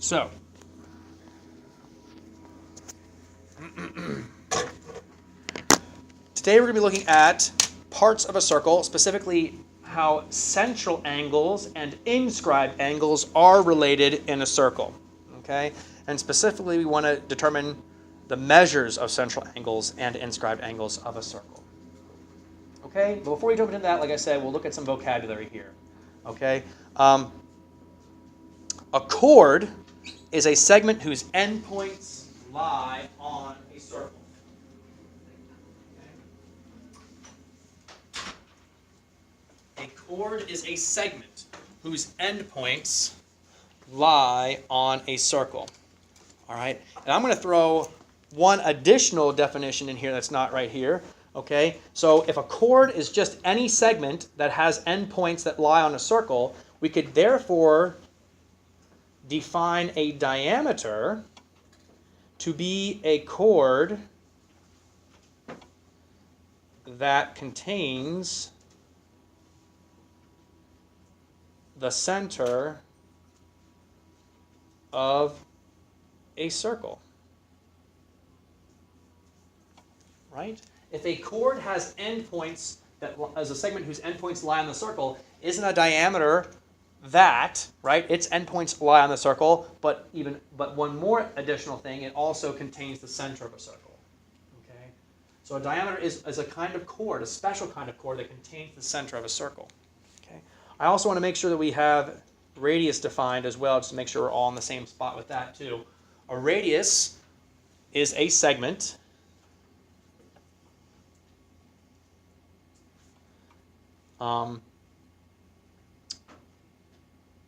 So, today we're going to be looking at parts of a circle, specifically how central angles and inscribed angles are related in a circle. Okay? And specifically, we want to determine the measures of central angles and inscribed angles of a circle. Okay? But before we jump into that, like I said, we'll look at some vocabulary here. Okay? A chord is a segment whose endpoints lie on a circle. A chord is a segment whose endpoints lie on a circle. All right? And I'm going to throw one additional definition in here that's not right here. Okay? So if a chord is just any segment that has endpoints that lie on a circle, we could therefore define a diameter to be a chord that contains the center of a circle. Right? If a chord has endpoints that as a segment whose endpoints lie on the circle, isn't a diameter that, right? Its endpoints lie on the circle, but one more additional thing, it also contains the center of a circle. Okay? So a diameter is a kind of chord, a special kind of chord that contains the center of a circle. Okay? I also want to make sure that we have radius defined as well, just to make sure we're all in the same spot with that too. A radius is a segment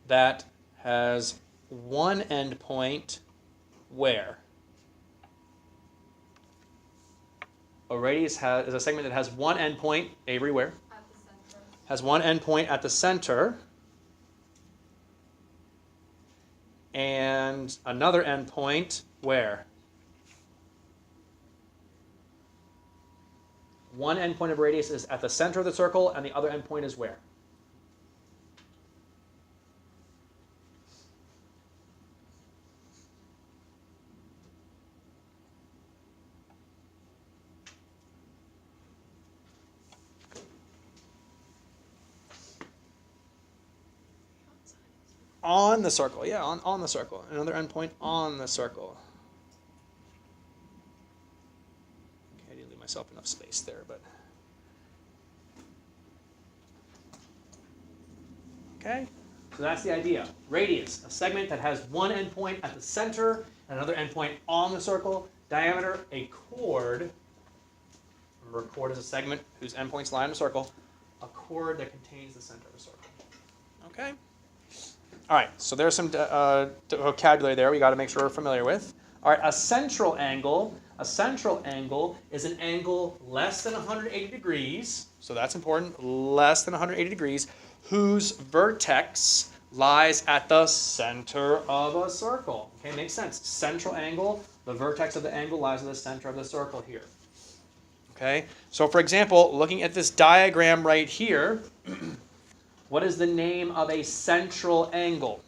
that has one endpoint where? A radius is a segment that has one endpoint, Avery, where? At the center. Has one endpoint at the center and another endpoint where? One endpoint of radius is at the center of the circle and the other endpoint is where? On the circle, yeah, on the circle. Another endpoint on the circle. Okay, I didn't leave myself enough space there, but. Okay, so that's the idea. Radius, a segment that has one endpoint at the center and another endpoint on the circle. Diameter, a chord. Remember, a chord is a segment whose endpoints lie in a circle. A chord that contains the center of a circle. Okay? All right, so there's some vocabulary there we got to make sure we're familiar with. All right, a central angle. A central angle is an angle less than 180 degrees. So that's important, less than 180 degrees, whose vertex lies at the center of a circle. Okay, makes sense. Central angle, the vertex of the angle lies at the center of the circle here. Okay, so for example, looking at this diagram right here, what is the name of a central angle?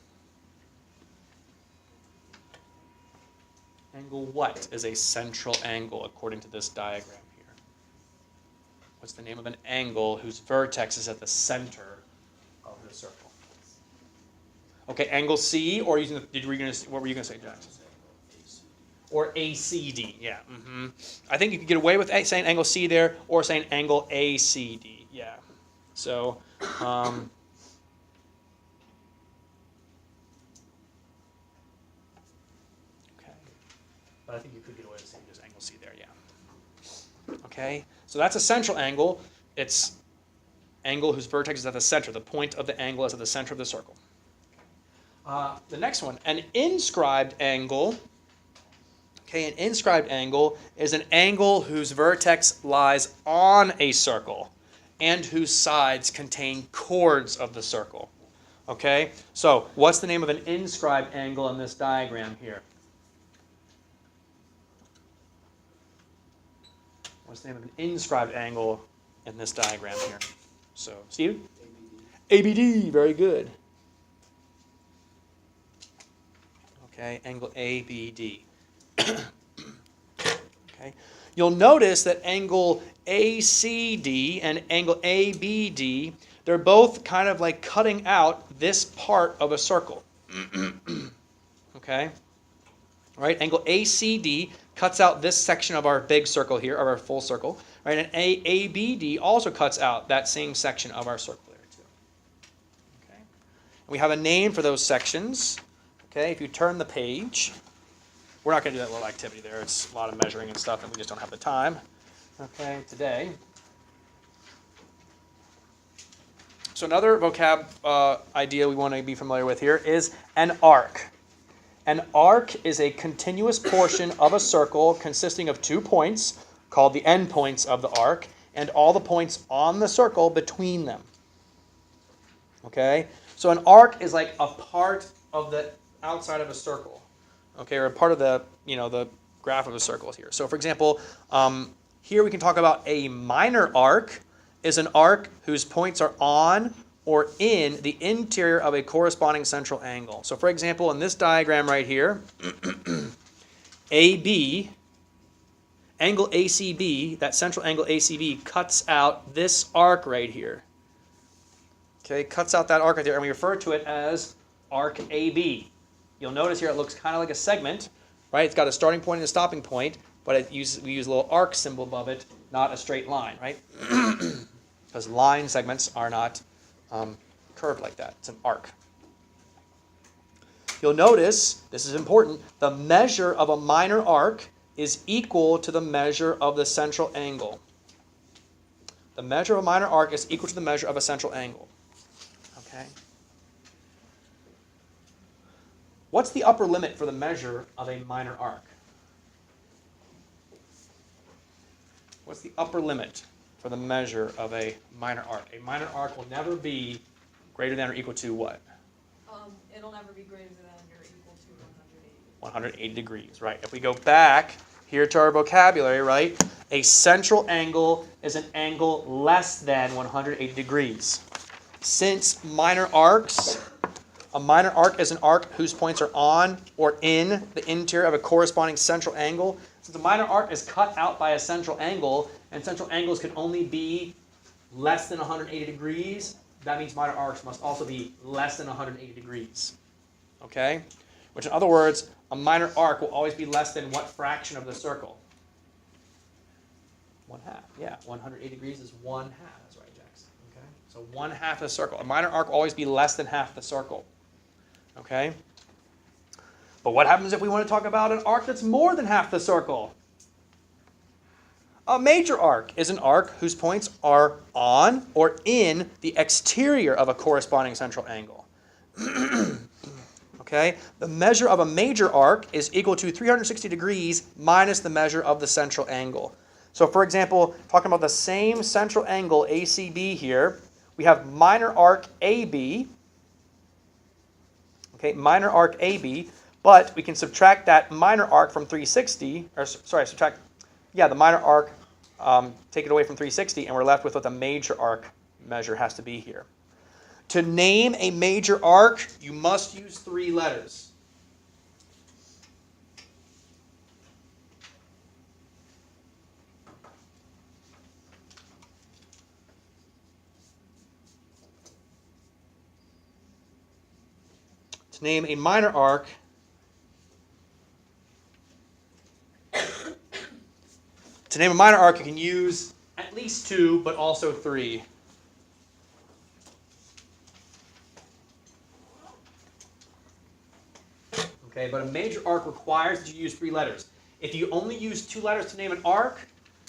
Angle what is a central angle according to this diagram here? What's the name of an angle whose vertex is at the center of the circle? Okay, angle C, or what were you going to say, Jackson? Or ACD, yeah. Mm-hmm. I think you could get away with saying angle C there, or saying angle ACD, yeah. So, okay. But I think you could get away with saying just angle C there, yeah. Okay, so that's a central angle. It's angle whose vertex is at the center. The point of the angle is at the center of the circle. The next one, an inscribed angle. Okay, an inscribed angle is an angle whose vertex lies on a circle and whose sides contain chords of the circle. Okay, so what's the name of an inscribed angle in this diagram here? What's the name of an inscribed angle in this diagram here? So, Steve? ABD, very good. Okay, angle ABD. Okay. You'll notice that angle ACD and angle ABD, they're both kind of like cutting out this part of a circle. Okay? Right? Angle ACD cuts out this section of our big circle here, of our full circle. Right? And ABD also cuts out that same section of our circle there too. Okay? And we have a name for those sections. Okay? If you turn the page, we're not going to do that little activity there. It's a lot of measuring and stuff, and we just don't have the time. Okay, today. So another vocab idea we want to be familiar with here is an arc. An arc is a continuous portion of a circle consisting of 2 points, called the endpoints of the arc, and all the points on the circle between them. Okay? So an arc is like a part of the outside of a circle. Okay, or a part of the, the graph of a circle here. So for example, here we can talk about a minor arc is an arc whose points are on or in the interior of a corresponding central angle. So for example, in this diagram right here, AB, angle ACB, that central angle ACB cuts out this arc right here. Okay, cuts out that arc right there, and we refer to it as arc AB. You'll notice here it looks kind of like a segment, right? It's got a starting point and a stopping point, but we use a little arc symbol above it, not a straight line, right? Because line segments are not curved like that. It's an arc. You'll notice, this is important, the measure of a minor arc is equal to the measure of the central angle. The measure of a minor arc is equal to the measure of a central angle. Okay? What's the upper limit for the measure of a minor arc? What's the upper limit for the measure of a minor arc? A minor arc will never be greater than or equal to what? It'll never be greater than or equal to 180. 180 degrees, right. If we go back here to our vocabulary, right, a central angle is an angle less than 180 degrees. Since minor arcs, a minor arc is an arc whose points are on or in the interior of a corresponding central angle. Since a minor arc is cut out by a central angle, and central angles can only be less than 180 degrees, that means minor arcs must also be less than 180 degrees. Okay? Which in other words, a minor arc will always be less than what fraction of the circle? 1/2. Yeah, 180 degrees is 1/2. That's right, Jackson. Okay? So 1/2 of the circle. A minor arc will always be less than half the circle. Okay? But what happens if we want to talk about an arc that's more than half the circle? A major arc is an arc whose points are on or in the exterior of a corresponding central angle. Okay? The measure of a major arc is equal to 360 degrees minus the measure of the central angle. So for example, talking about the same central angle ACB here, we have minor arc AB. Okay, minor arc AB, but we can subtract that minor arc from 360, or sorry, the minor arc, take it away from 360, and we're left with what the major arc measure has to be here. To name a major arc, you must use 3 letters. To name a minor arc, you can use at least 2, but also 3. Okay, but a major arc requires that you use 3 letters. If you only use 2 letters to name an arc,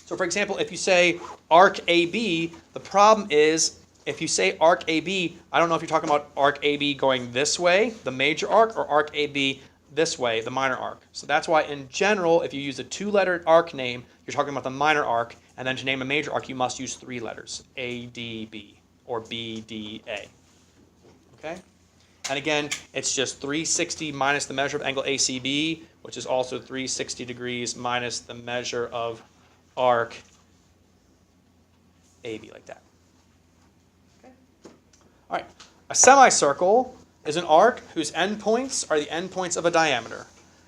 so for example, if you say arc AB, the problem is, if you say arc AB, I don't know if you're talking about arc AB going this way, the major arc, or arc AB this way, the minor arc. So that's why in general, if you use a 2-letter arc name, you're talking about the minor arc, and then to name a major arc, you must use 3 letters, ADB, or BDA. Okay? And again, it's just 360 minus the measure of angle ACB, which is also 360 degrees minus the measure of arc AB, like that. Okay? All right. A semicircle is an arc whose endpoints are the endpoints of a diameter.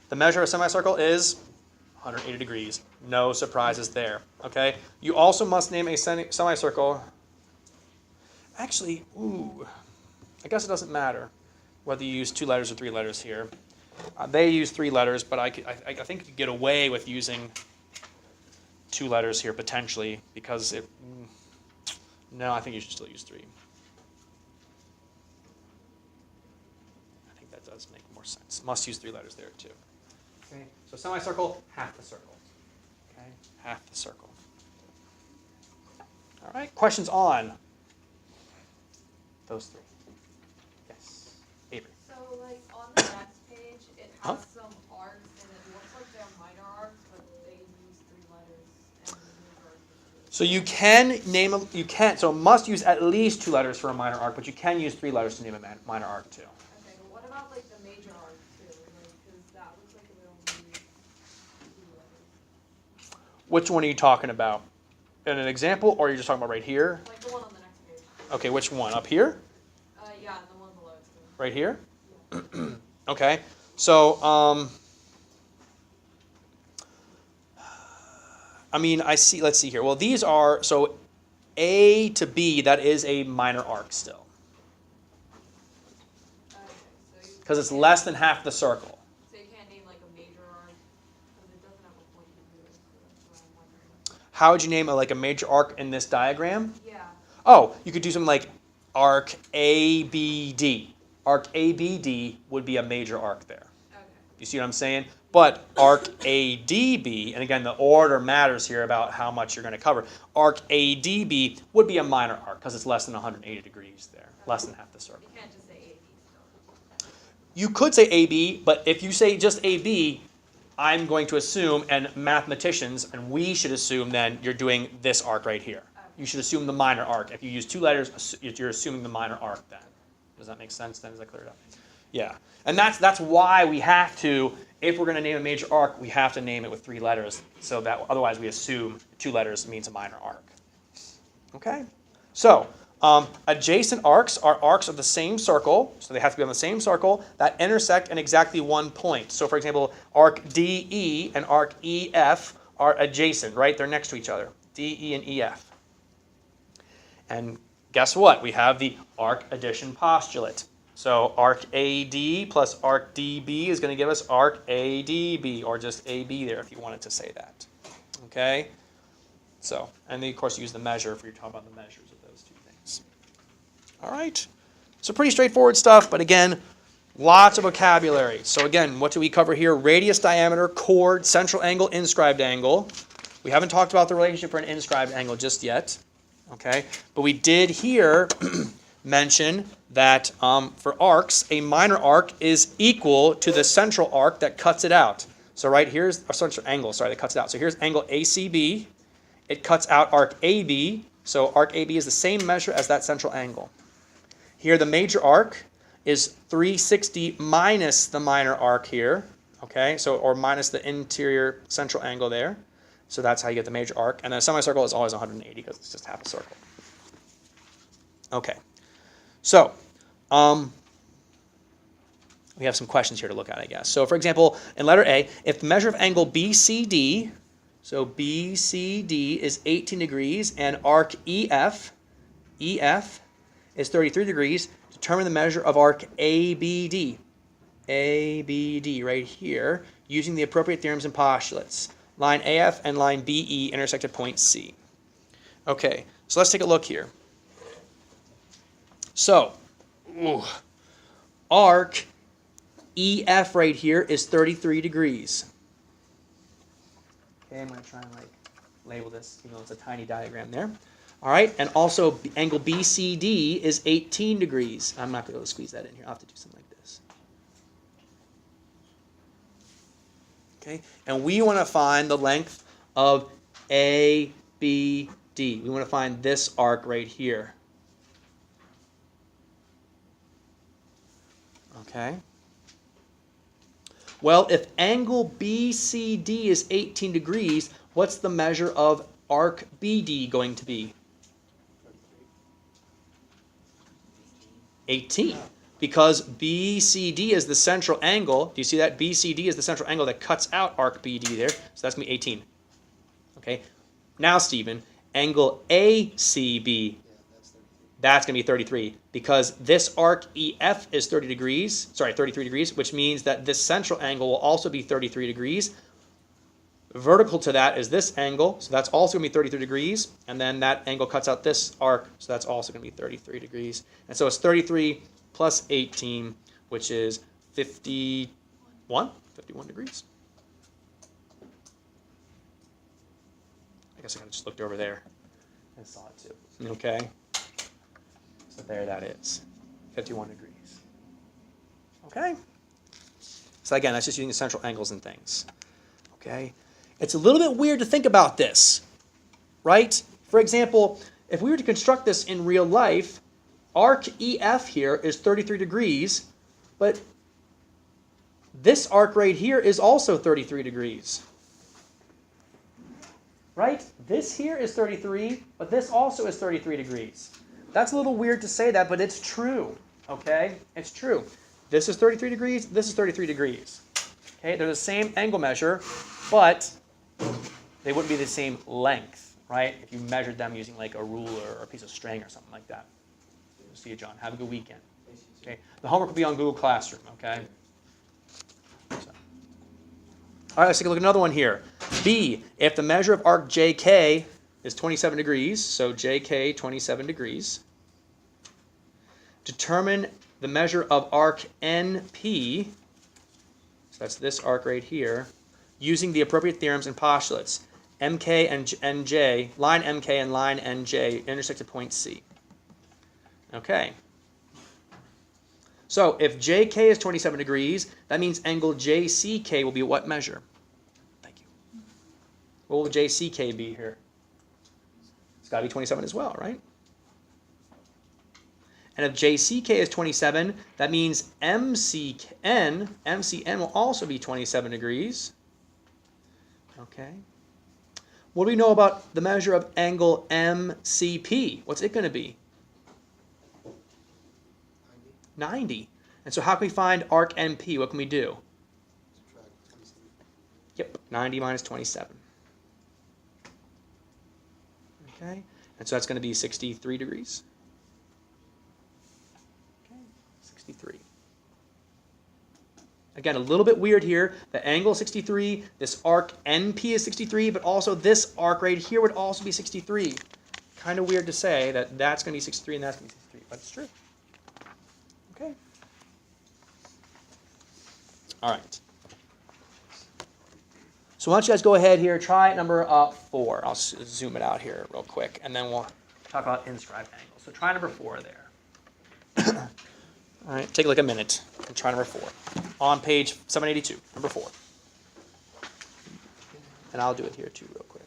The measure of a semicircle is 180 degrees. No surprises there. Okay. You also must name a semicircle. Actually, I guess it doesn't matter whether you use 2 letters or 3 letters here. They use 3 letters, but I think you could get away with using 2 letters here potentially because it. No, I think you should still use 3. I think that does make more sense. Must use 3 letters there too. Okay, so semicircle, half the circle. Okay, half the circle. All right, questions on those 3? Yes, Avery. So like on the next page, it has some arcs and it looks like they're minor arcs, but they use 3 letters and the major arc is 2. So you can name so must use at least 2 letters for a minor arc, but you can use 3 letters to name a minor arc too. Okay, but what about like the major arc too? Like, because that looks like it only use 2 letters. Which one are you talking about? In an example, or are you just talking about right here? Like the one on the next page. Okay, which one? Up here? Yeah, and the one below it too. Right here? Yeah. Okay, so I mean, I see. Let's see here. Well, these are so A to B. That is a minor arc still, Okay, so you because it's can't- less than half the circle. So you can't name like a major arc because it doesn't have a point to do it. So that's what I'm wondering. How would you name a major arc in this diagram? Yeah. Oh, you could do something like arc ABD. Arc ABD would be a major arc there. Okay. You see what I'm saying? But arc ADB, and again, the order matters here about how much you're going to cover. Arc ADB would be a minor arc because it's less than 180 degrees there, less than half the circle. You can't just say AB still. You could say AB, but if you say just AB, I'm going to assume, and mathematicians, and we should assume then you're doing this arc right here. You should assume the minor arc. If you use 2 letters, you're assuming the minor arc then. Does that make sense then? Is that cleared up? Yeah. And that's why we have to, if we're going to name a major arc, we have to name it with 3 letters, so that otherwise we assume 2 letters means a minor arc. Okay? So, adjacent arcs are arcs of the same circle, so they have to be on the same circle, that intersect in exactly 1 point. So, for example, arc DE and arc EF are adjacent, right? They're next to each other. DE and EF. And guess what? We have the arc addition postulate. So arc AD plus arc DB is going to give us arc ADB, or just AB there if you wanted to say that. Okay? So, and then of course use the measure if you're talking about the measures of those 2 things. All right? So pretty straightforward stuff, but again, lots of vocabulary. So again, what do we cover here? Radius, diameter, chord, central angle, inscribed angle. We haven't talked about the relationship for an inscribed angle just yet. Okay? But we did here mention that for arcs, a minor arc is equal to the central arc that cuts it out. So right here's a central angle, sorry, that cuts it out. So here's angle ACB. It cuts out arc AB. So arc AB is the same measure as that central angle. Here the major arc is 360 minus the minor arc here. Okay, so or minus the interior central angle there. So that's how you get the major arc. And then a semicircle is always 180 because it's just half a circle. Okay. So, we have some questions here to look at, I guess. So, for example, in letter A, if the measure of angle BCD, so BCD is 18 degrees, and arc EF is 33 degrees, determine the measure of arc ABD. ABD right here, using the appropriate theorems and postulates. Line AF and line BE intersect at point C. Okay, so let's take a look here. So, arc EF right here is 33 degrees. Okay, I'm going to try and label this, even though it's a tiny diagram there. All right, and also angle BCD is 18 degrees. I'm not going to be able to squeeze that in here. I'll have to do something like this. Okay, and we want to find the length of ABD. We want to find this arc right here. Okay. Well, if angle BCD is 18 degrees, what's the measure of arc BD going to be? 18. because BCD is the central angle. Do you see that? BCD is the central angle that cuts out arc BD there. So that's going to be 18. Okay. Now, Stephen, angle ACB, that's going to be 33 because this arc EF is 33 degrees, which means that this central angle will also be 33 degrees. Vertical to that is this angle, so that's also going to be 33 degrees, and then that angle cuts out this arc, so that's also going to be 33 degrees. And so it's 33 plus 18, which is 51 degrees. I guess I kind of just looked over there and saw it too. Okay, so there that is, 51 degrees. Okay, so again, that's just using the central angles and things. Okay. It's a little bit weird to think about this, right? For example, if we were to construct this in real life, arc EF here is 33 degrees, but this arc right here is also 33 degrees. Right? This here is 33, but this also is 33 degrees. That's a little weird to say that, but it's true, okay? It's true. This is 33 degrees, this is 33 degrees. Okay, they're the same angle measure, but they wouldn't be the same length, right? If you measured them using like a ruler or a piece of string or something like that. See you, John. Have a good weekend. Okay. The homework will be on Google Classroom, okay? So. All right, let's take a look at another one here. B, if the measure of arc JK is 27 degrees, so JK 27 degrees, determine the measure of arc NP, so that's this arc right here, using the appropriate theorems and postulates. MK and NJ, line MK and line NJ intersect at point C. Okay. So if JK is 27 degrees, that means angle JCK will be what measure? Thank you. What will JCK be here? It's got to be 27 as well, right? And if JCK is 27, that means MCN will also be 27 degrees. Okay. What do we know about the measure of angle MCP? What's it going to be? 90. And so how can we find arc NP? What can we do? Yep, 90 minus 27. Okay. And so that's going to be 63 degrees. Okay, 63. Again, a little bit weird here. The angle is 63. This arc NP is 63, but also this arc right here would also be 63. Kind of weird to say that that's going to be 63 and that's going to be 63, but it's true. Okay. All right. So why don't you guys go ahead here, try number 4. I'll zoom it out here real quick, and then we'll talk about inscribed angles. So try number 4 there. All right, take like a minute and try number 4 on page 782, number 4. And I'll do it here too real quick.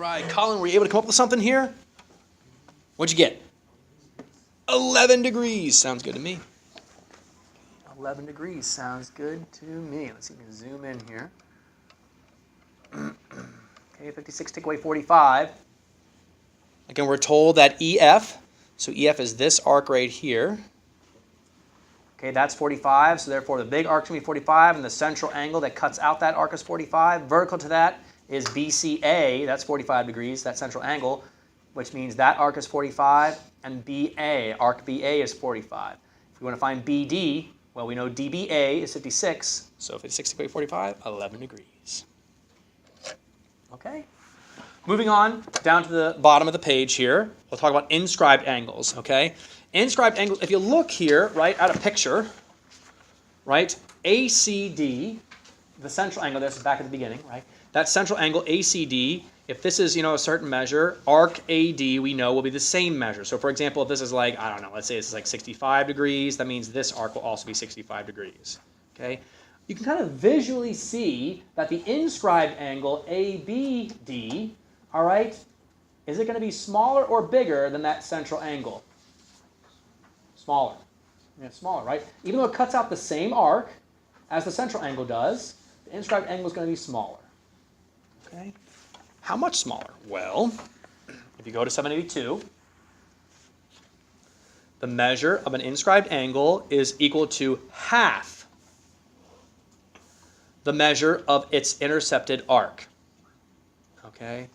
All right, Colin, were you able to come up with something here? What'd you get? 11 degrees. Sounds good to me. 11 degrees sounds good to me. Let's see if we can zoom in here. Okay, 56 take away 45. Again, we're told that EF, so EF is this arc right here. Okay, that's 45, so therefore the big arc's going to be 45, and the central angle that cuts out that arc is 45. Vertical to that is BCA, that's 45 degrees, that central angle, which means that arc is 45, and BA, arc BA is 45. If we want to find BD, well, we know DBA is 56, so 56 take away 45, 11 degrees. Okay. Moving on down to the bottom of the page here, we'll talk about inscribed angles, okay? Inscribed angles, if you look here, right, at a picture, right, ACD, the central angle, this is back at the beginning, right? That central angle ACD, if this is, a certain measure, arc AD, we know, will be the same measure. So, for example, if this is like, I don't know, let's say this is like 65 degrees, that means this arc will also be 65 degrees, okay? You can kind of visually see that the inscribed angle ABD, all right, is it going to be smaller or bigger than that central angle? Smaller. Yeah, smaller, right? Even though it cuts out the same arc as the central angle does, the inscribed angle is going to be smaller. Okay? How much smaller? Well, if you go to 782, the measure of an inscribed angle is equal to half the measure of its intercepted arc. Okay?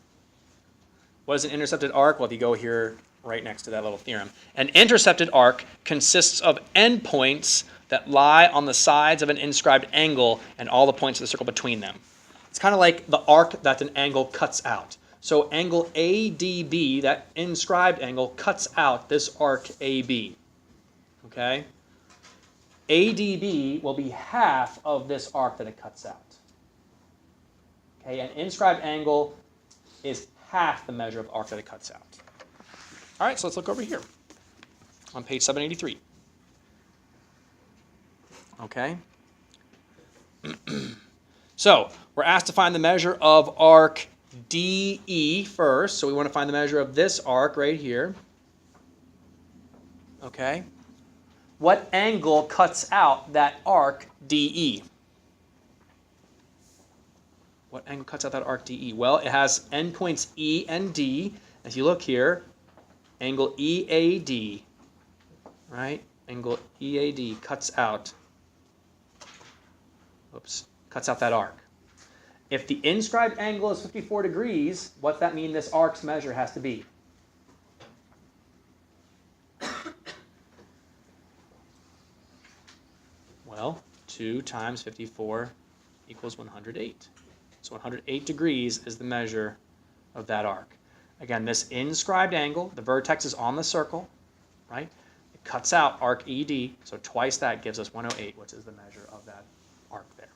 What is an intercepted arc? Well, if you go here right next to that little theorem. An intercepted arc consists of endpoints that lie on the sides of an inscribed angle and all the points of the circle between them. It's kind of like the arc that an angle cuts out. So angle ADB, that inscribed angle, cuts out this arc AB. Okay? ADB will be half of this arc that it cuts out. Okay, an inscribed angle is half the measure of arc that it cuts out. All right, so let's look over here on page 783. Okay. So we're asked to find the measure of arc DE first. So we want to find the measure of this arc right here. Okay. What angle cuts out that arc DE? What angle cuts out that arc DE? Well, it has endpoints E and D. If you look here, angle EAD, right? Angle EAD cuts out that arc. If the inscribed angle is 54 degrees, what's that mean this arc's measure has to be? Well, 2 times 54 equals 108. So 108 degrees is the measure of that arc. Again, this inscribed angle, the vertex is on the circle, right? It cuts out arc ED, so twice that gives us 108, which is the measure of that arc there.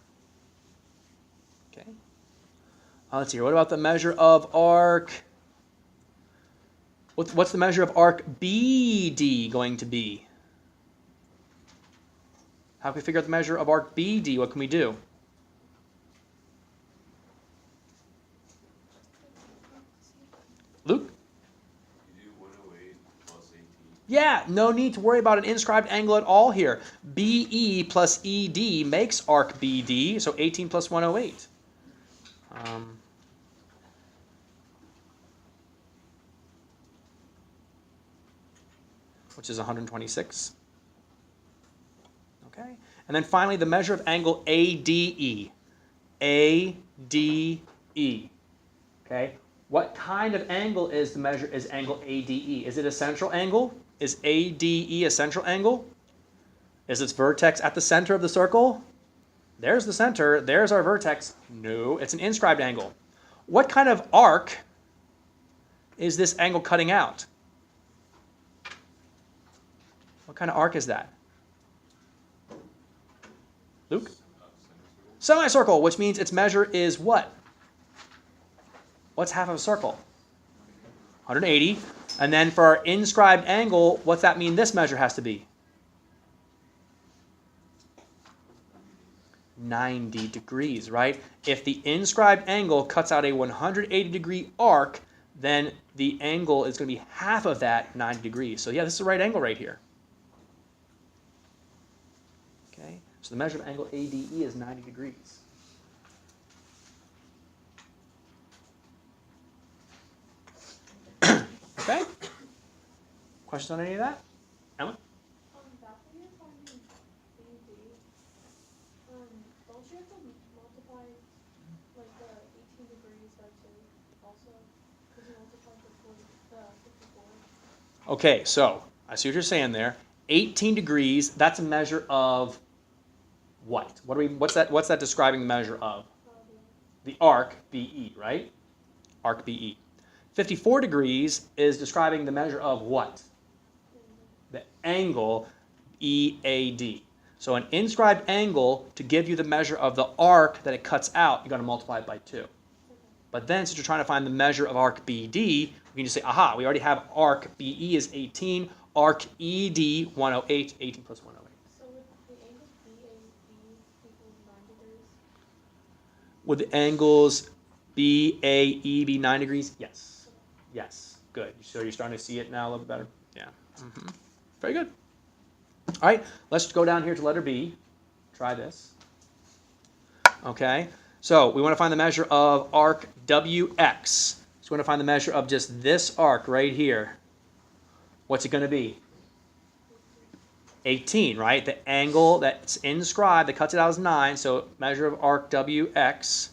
Okay. Let's see here. What about the measure of arc? What's the measure of arc BD going to be? How can we figure out the measure of arc BD? What can we do? Luke? You do 108 plus 18. Yeah, no need to worry about an inscribed angle at all here. BE plus ED makes arc BD, so 18 plus 108. Which is 126. Okay, and then finally the measure of angle ADE. ADE. Okay, what kind of angle is the measure? Is angle ADE? Is it a central angle? Is ADE a central angle? Is its vertex at the center of the circle? There's the center. There's our vertex. No, it's an inscribed angle. What kind of arc is this angle cutting out? What kind of arc is that? Luke? Semicircle, which means its measure is what? What's half of a circle? 180. And then for our inscribed angle, what's that mean this measure has to be? 90 degrees, right? If the inscribed angle cuts out a 180-degree arc, then the angle is going to be half of that, 90 degrees. So yeah, this is a right angle right here. Okay, so the measure of angle ADE is 90 degrees. Okay? Questions on any of that? Emma? That when you're finding AD, don't you have to multiply like the 18 degrees by 2 also? Because you multiplied the 54. Okay, so I see what you're saying there. 18 degrees, that's a measure of what? What's that describing the measure of? The arc BE, right? Arc BE. 54 degrees is describing the measure of what? The angle EAD. So an inscribed angle, to give you the measure of the arc that it cuts out, you're going to multiply it by 2. But then, since you're trying to find the measure of arc BD, we can just say, aha, we already have arc BE is 18, arc ED 108, 18 plus 108. So would the angle BAB equal 9 degrees? Would the angles BAE be 9 degrees? Yes. Yes. Good. So you're starting to see it now a little bit better? Yeah. Very good. All right, let's go down here to letter B. Try this. Okay, so we want to find the measure of arc WX. So we want to find the measure of just this arc right here. What's it going to be? 18, right? The angle that's inscribed that cuts it out is 9, so measure of arc WX,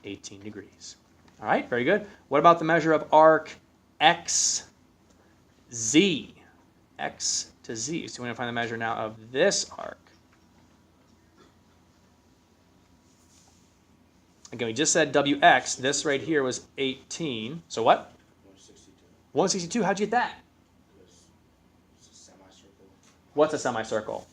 18 degrees. All right, very good. What about the measure of arc XZ? X to Z. So we're going to find the measure now of this arc. Again, we just said WX. This right here was 18. So what? 162. 162. How'd you get that? Because it's a semicircle. What's a semicircle?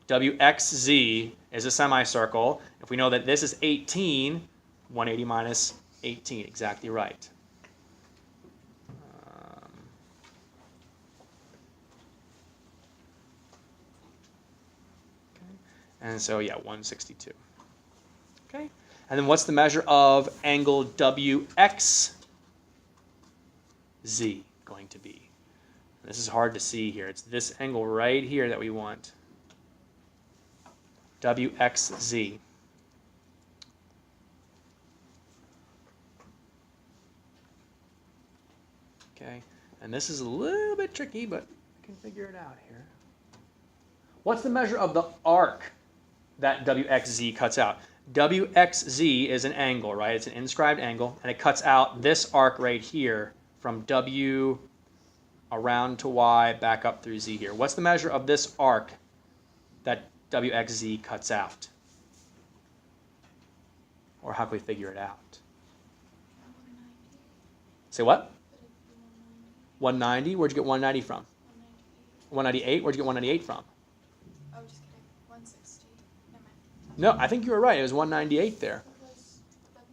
WG. WXZ is a semicircle. If we know that this is 18, 180 minus 18. Exactly right. And so, yeah, 162. Okay. And then what's the measure of angle WXZ going to be? This is hard to see here. It's this angle right here that we want. WXZ. Okay. And this is a little bit tricky, but I can figure it out here. What's the measure of the arc that WXZ cuts out? WXZ is an angle, right? It's an inscribed angle, and it cuts out this arc right here from W around to Y, back up through Z here. What's the measure of this arc that WXZ cuts out? Or how can we figure it out? Say what? 190? Where'd you get 190 from? 198? Where'd you get 198 from? Oh, just kidding. 160. Never mind. No, I think you were right. It was 198 there. Because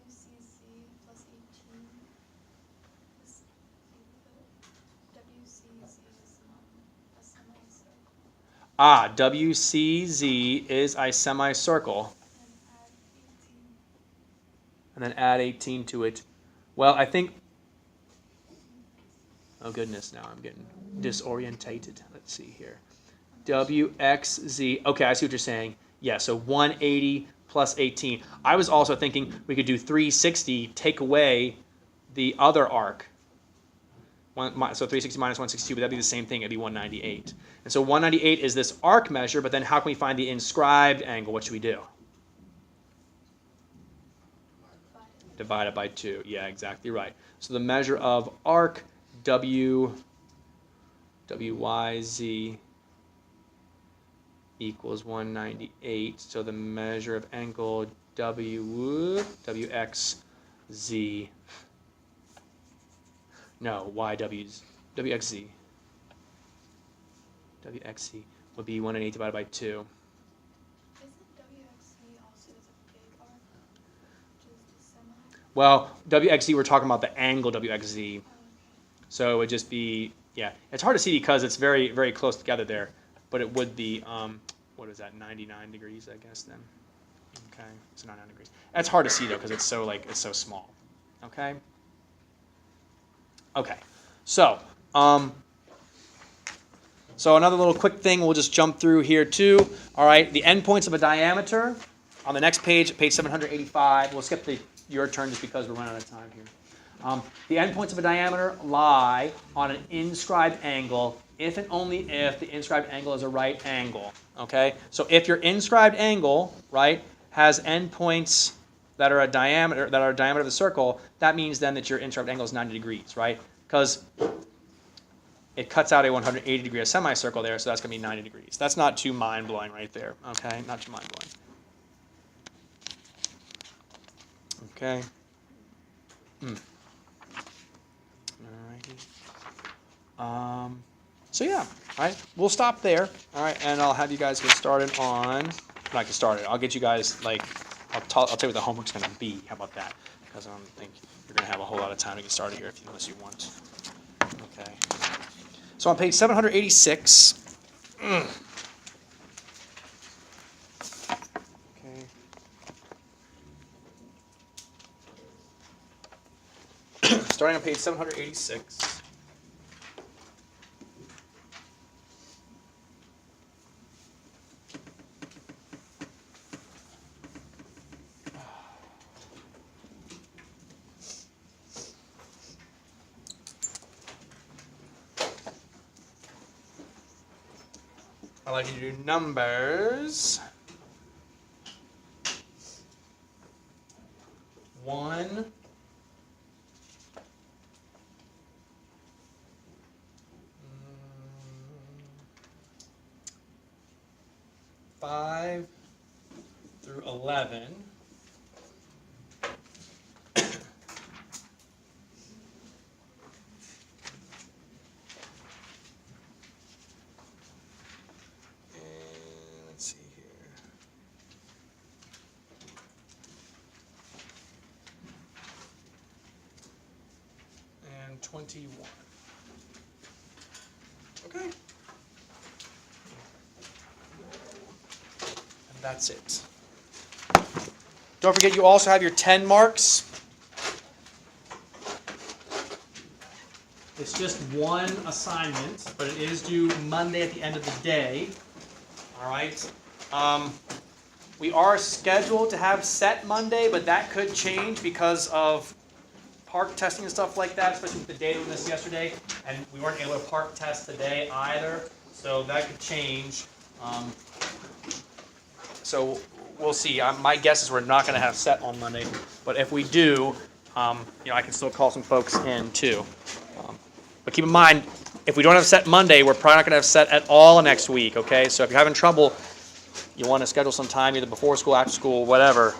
WCZ plus 18 is WCZ is a semicircle. Ah, WCZ is a semicircle. And add 18. And then add 18 to it. Well, I think... Oh, goodness, now I'm getting disorientated. Let's see here. WXZ. Okay, I see what you're saying. Yeah, so 180 plus 18. I was also thinking we could do 360, take away the other arc. So 360 minus 162, but that'd be the same thing. It'd be 198. And so 198 is this arc measure, but then how can we find the inscribed angle? What should we do? Divide it by 2. Yeah, exactly right. So the measure of arc WYZ equals 198. So the measure of angle WXZ. No, WXZ. WXZ would be 198 divided by 2. Isn't WXZ also a big arc? Which is the semi? Well, WXZ, we're talking about the angle WXZ. Oh, okay. So it would just be, yeah. It's hard to see because it's very, very close together there. But it would be, what is that, 99 degrees, I guess, then. Okay, so 99 degrees. That's hard to see, though, because it's so small. Okay? Okay, so, so another little quick thing we'll just jump through here, too. All right, the endpoints of a diameter. On the next page, page 785, we'll skip your turn just because we're running out of time here. The endpoints of a diameter lie on an inscribed angle if and only if the inscribed angle is a right angle. Okay, so if your inscribed angle, right, has endpoints that are a diameter of the circle, that means then that your inscribed angle is 90 degrees, right? Because it cuts out a 180 degree semicircle there, so that's going to be 90 degrees. That's not too mind-blowing right there, okay? Not too mind-blowing. Okay. Alrighty. So yeah, all right. We'll stop there. All right, and I'll have you guys get started on. Not get started. I'll get you guys I'll tell you what the homework's going to be. How about that? Because I don't think you're going to have a whole lot of time to get started here unless you want. Okay. So on page 786. Okay. Starting on page 786. I like you to do numbers. 1. 5 through 11. Let's see here. And 21. Okay. That's it. Don't forget you also have your 10 marks. It's just one assignment, but it is due Monday at the end of the day. All right. We are scheduled to have set Monday, but that could change because of park testing and stuff like that, especially with the data we missed yesterday. And we weren't able to park test today either, so that could change. So we'll see. My guess is we're not going to have set on Monday, but if we do, I can still call some folks in too. But keep in mind, if we don't have set Monday, we're probably not going to have set at all next week. Okay, so if you're having trouble, you want to schedule some time either before school, after school, whatever.